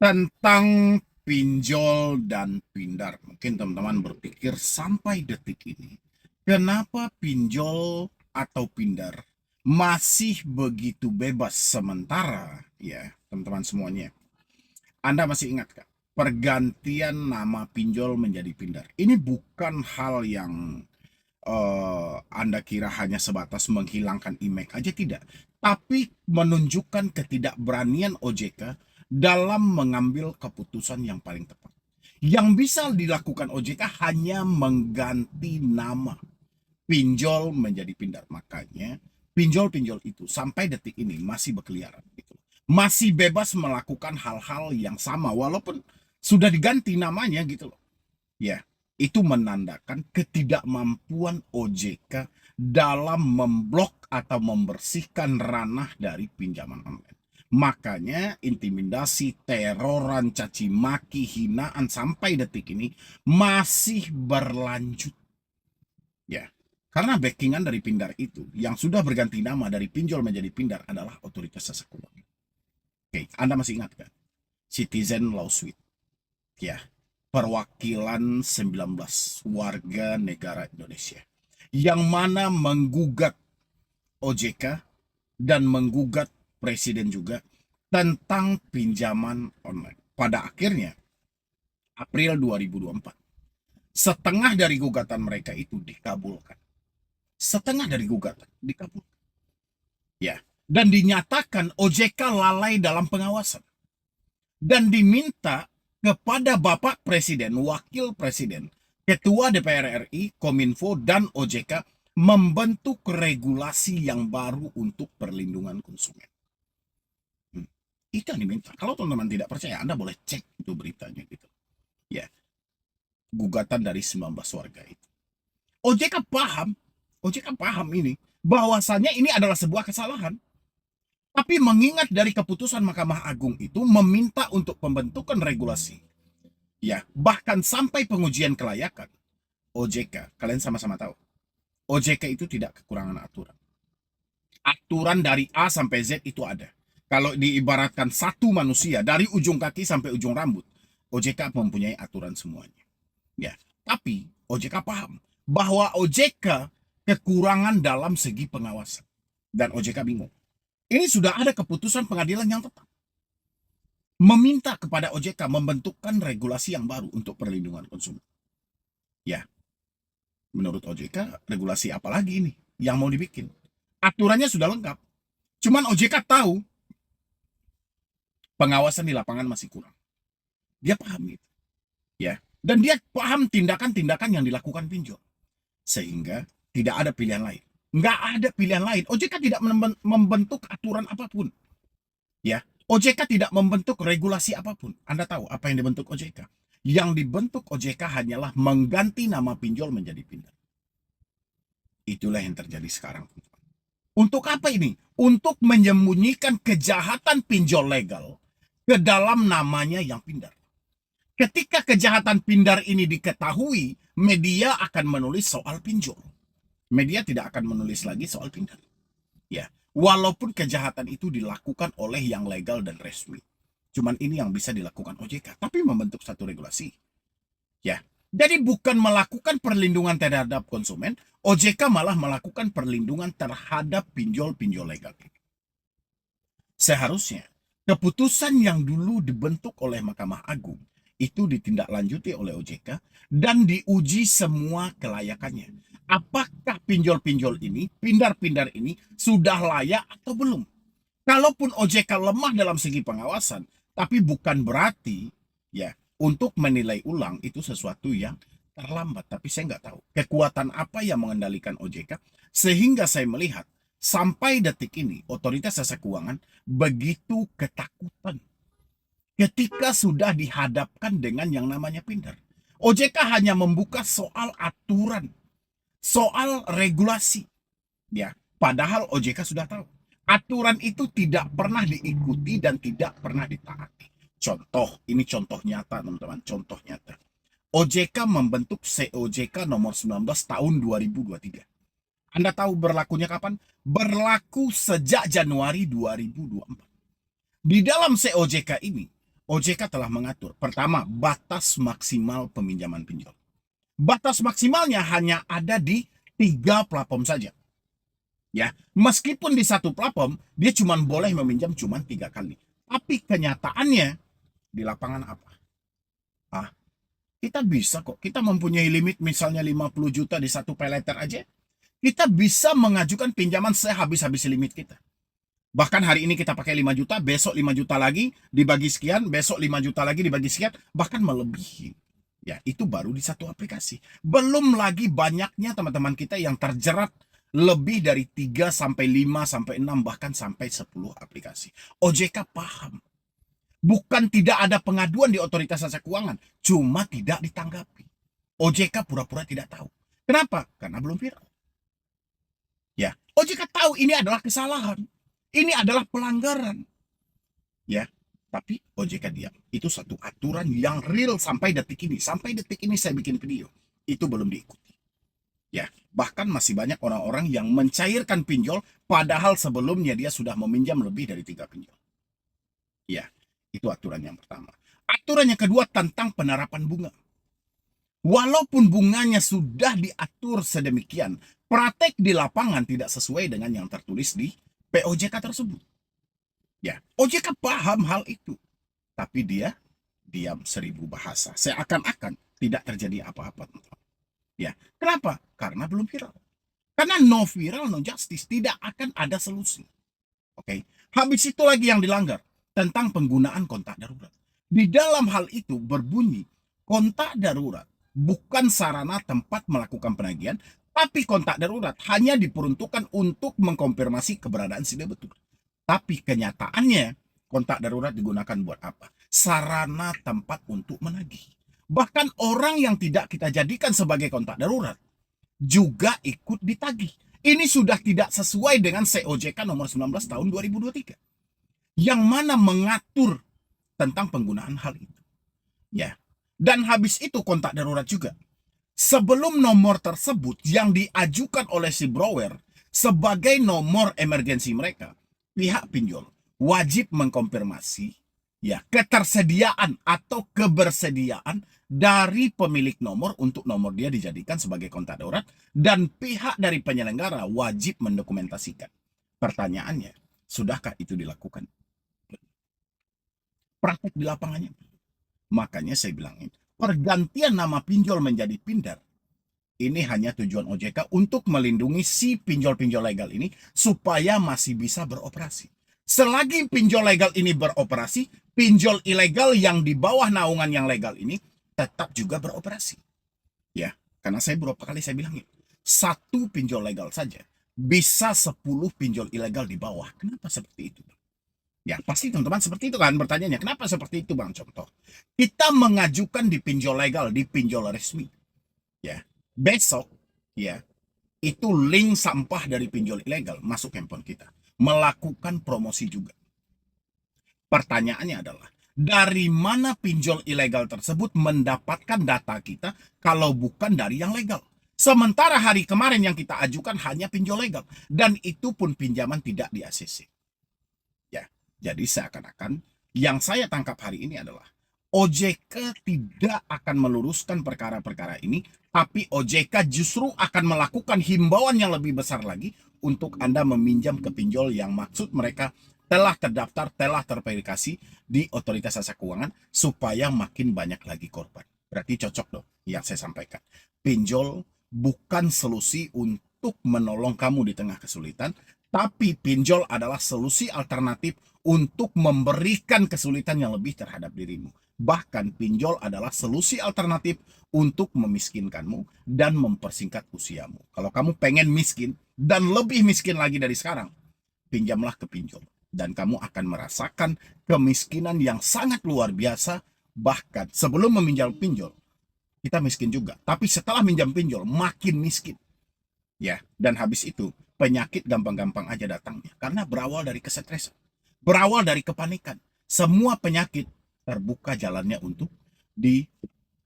Tentang pinjol dan pindar. Mungkin teman-teman berpikir sampai detik ini, kenapa pinjol atau pindar masih begitu bebas sementara ya, teman-teman semuanya. Anda masih ingat kan? Pergantian nama pinjol menjadi pindar. Ini bukan hal yang Anda kira hanya sebatas menghilangkan image aja, tidak. Tapi menunjukkan ketidakberanian OJK dalam mengambil keputusan yang paling tepat. Yang bisa dilakukan OJK hanya mengganti nama pinjol menjadi pindar. Makanya pinjol-pinjol itu sampai detik ini masih berkeliaran. Gitu. Masih bebas melakukan hal-hal yang sama walaupun sudah diganti namanya gitu loh. Ya, itu menandakan ketidakmampuan OJK dalam memblok atau membersihkan ranah dari pinjaman online. Makanya intimidasi, teroran, caci maki, hinaan sampai detik ini masih berlanjut. Ya, karena backingan dari pindar itu yang sudah berganti nama dari pinjol menjadi pindar adalah Otoritas Jasa Keuangan. Oke, Anda masih ingat kan? Citizen Lawsuit. Ya, perwakilan 19 warga negara Indonesia yang mana menggugat OJK dan menggugat presiden juga tentang pinjaman online. Pada akhirnya April 2024, setengah dari gugatan mereka itu dikabulkan. Setengah dari gugatan dikabulkan. Ya, dan dinyatakan OJK lalai dalam pengawasan. Dan diminta kepada Bapak Presiden, Wakil Presiden, Ketua DPR RI, Kominfo, dan OJK membentuk regulasi yang baru untuk perlindungan konsumen. Itu yang diminta. Kalau teman-teman tidak percaya, Anda boleh cek itu beritanya gitu. Ya, gugatan dari 19 warga itu. OJK paham ini, bahwasannya ini adalah sebuah kesalahan. Tapi mengingat dari keputusan Mahkamah Agung itu meminta untuk pembentukan regulasi, ya bahkan sampai pengujian kelayakan, OJK, kalian sama-sama tahu, OJK itu tidak kekurangan aturan. Aturan dari A sampai Z itu ada. Kalau diibaratkan satu manusia dari ujung kaki sampai ujung rambut, OJK mempunyai aturan semuanya. Ya, tapi OJK paham bahwa OJK kekurangan dalam segi pengawasan dan OJK bingung. Ini sudah ada keputusan pengadilan yang tetap meminta kepada OJK membentukkan regulasi yang baru untuk perlindungan konsumen. Ya, menurut OJK, regulasi apa lagi ini yang mau dibikin? Aturannya sudah lengkap. Cuman OJK tahu pengawasan di lapangan masih kurang. Dia paham itu. Ya, dan dia paham tindakan-tindakan yang dilakukan pinjol. Sehingga tidak ada pilihan lain. Nggak ada pilihan lain. OJK tidak membentuk aturan apapun. Ya, OJK tidak membentuk regulasi apapun. Anda tahu apa yang dibentuk OJK? Yang dibentuk OJK hanyalah mengganti nama pinjol menjadi pindar. Itulah yang terjadi sekarang. Untuk apa ini? Untuk menyembunyikan kejahatan pinjol legal ke dalam namanya yang pindar. Ketika kejahatan pindar ini diketahui, media akan menulis soal pinjol. Media tidak akan menulis lagi soal pindar. Ya, walaupun kejahatan itu dilakukan oleh yang legal dan resmi. Cuman ini yang bisa dilakukan OJK, tapi membentuk satu regulasi. Ya, jadi bukan melakukan perlindungan terhadap konsumen, OJK malah melakukan perlindungan terhadap pinjol-pinjol legal. Seharusnya keputusan yang dulu dibentuk oleh Mahkamah Agung itu ditindaklanjuti oleh OJK dan diuji semua kelayakannya. Apakah pinjol-pinjol ini, pindar-pindar ini sudah layak atau belum? Kalaupun OJK lemah dalam segi pengawasan, tapi bukan berarti ya untuk menilai ulang itu sesuatu yang terlambat. Tapi saya nggak tahu kekuatan apa yang mengendalikan OJK sehingga saya melihat sampai detik ini Otoritas Jasa Keuangan begitu ketakutan ketika sudah dihadapkan dengan yang namanya pindar. OJK hanya membuka soal aturan, soal regulasi. Ya, padahal OJK sudah tahu. Aturan itu tidak pernah diikuti dan tidak pernah ditaati. Contoh, ini contoh nyata teman-teman, contoh nyata. OJK membentuk COJK nomor 19 tahun 2023. Anda tahu berlakunya kapan? Berlaku sejak Januari 2024. Di dalam COJK ini, OJK telah mengatur. Pertama, batas maksimal peminjaman pinjol. Batas maksimalnya hanya ada di 3 platform saja. Ya, meskipun di satu platform dia cuma boleh meminjam cuma 3 kali. Tapi kenyataannya di lapangan apa? Kita bisa kok. Kita mempunyai limit misalnya 50 juta di satu paylater aja. Kita bisa mengajukan pinjaman sehabis-habis limit kita. Bahkan hari ini kita pakai 5 juta, besok 5 juta lagi dibagi sekian, besok 5 juta lagi dibagi sekian, bahkan melebihi. Ya, itu baru di satu aplikasi. Belum lagi banyaknya teman-teman kita yang terjerat lebih dari 3 sampai 5 sampai 6 bahkan sampai 10 aplikasi. OJK paham. Bukan tidak ada pengaduan di otoritas jasa keuangan, cuma tidak ditanggapi. OJK pura-pura tidak tahu. Kenapa? Karena belum viral. Ya, OJK tahu ini adalah kesalahan. Ini adalah pelanggaran. Ya, tapi OJK diam. Itu satu aturan yang real sampai detik ini. Sampai detik ini saya bikin video. Itu belum diikuti. Ya, bahkan masih banyak orang-orang yang mencairkan pinjol padahal sebelumnya dia sudah meminjam lebih dari 3 pinjol. Ya, itu aturan yang pertama. Aturan yang kedua tentang penerapan bunga. Walaupun bunganya sudah diatur sedemikian, praktek di lapangan tidak sesuai dengan yang tertulis di POJK tersebut. Ya, OJK paham hal itu. Tapi dia diam 1000 bahasa. Seakan-akan tidak terjadi apa-apa. Ya, kenapa? Karena belum viral. Karena no viral, no justice. Tidak akan ada solusi. Oke. Habis itu lagi yang dilanggar tentang penggunaan kontak darurat. Di dalam hal itu berbunyi, kontak darurat bukan sarana tempat melakukan penagihan, tapi kontak darurat hanya diperuntukkan untuk mengkonfirmasi keberadaan si debitur. Tapi kenyataannya, kontak darurat digunakan buat apa? Sarana tempat untuk menagih. Bahkan orang yang tidak kita jadikan sebagai kontak darurat juga ikut ditagih. Ini sudah tidak sesuai dengan COJK nomor 19 tahun 2023. Yang mana mengatur tentang penggunaan hal itu. Ya. Dan habis itu kontak darurat juga. Sebelum nomor tersebut yang diajukan oleh si borrower sebagai nomor emergensi mereka, pihak pinjol wajib mengkonfirmasi ya ketersediaan atau kebersediaan dari pemilik nomor untuk nomor dia dijadikan sebagai kontak darurat, dan pihak dari penyelenggara wajib mendokumentasikan. Pertanyaannya, sudahkah itu dilakukan? Praktek di lapangannya. Makanya saya bilangin, pergantian nama pinjol menjadi pindar ini hanya tujuan OJK untuk melindungi si pinjol-pinjol legal ini supaya masih bisa beroperasi. Selagi pinjol legal ini beroperasi, pinjol ilegal yang di bawah naungan yang legal ini tetap juga beroperasi. Ya, karena saya berapa kali saya bilangin, satu pinjol legal saja bisa 10 pinjol ilegal di bawah. Kenapa seperti itu? Ya, pasti teman-teman seperti itu kan bertanyanya. Kenapa seperti itu, Bang? Contoh, kita mengajukan di pinjol legal, di pinjol resmi. Ya, besok, ya, itu link sampah dari pinjol ilegal masuk handphone kita. Melakukan promosi juga. Pertanyaannya adalah, dari mana pinjol ilegal tersebut mendapatkan data kita kalau bukan dari yang legal? Sementara hari kemarin yang kita ajukan hanya pinjol legal. Dan itu pun pinjaman tidak di ACC. Jadi seakan-akan yang saya tangkap hari ini adalah OJK tidak akan meluruskan perkara-perkara ini, tapi OJK justru akan melakukan himbauan yang lebih besar lagi untuk Anda meminjam ke pinjol yang maksud mereka telah terdaftar, telah terverifikasi di otoritas jasa keuangan supaya makin banyak lagi korban. Berarti cocok dong yang saya sampaikan. Pinjol bukan solusi untuk menolong kamu di tengah kesulitan, tapi pinjol adalah solusi alternatif untuk memberikan kesulitan yang lebih terhadap dirimu. Bahkan pinjol adalah solusi alternatif untuk memiskinkanmu dan mempersingkat usiamu. Kalau kamu pengen miskin dan lebih miskin lagi dari sekarang, pinjamlah ke pinjol. Dan kamu akan merasakan kemiskinan yang sangat luar biasa. Bahkan sebelum meminjam pinjol, kita miskin juga. Tapi setelah minjam pinjol, makin miskin. Ya, dan habis itu penyakit gampang-gampang aja datangnya. Karena berawal dari kesetresan. Berawal dari kepanikan. Semua penyakit terbuka jalannya untuk di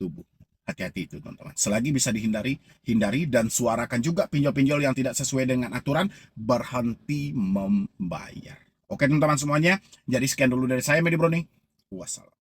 tubuh. Hati-hati itu teman-teman. Selagi bisa dihindari, hindari, dan suarakan juga pinjol-pinjol yang tidak sesuai dengan aturan, berhenti membayar. Oke teman-teman semuanya, jadi sekian dulu dari saya, Medi Browning. Wassalam.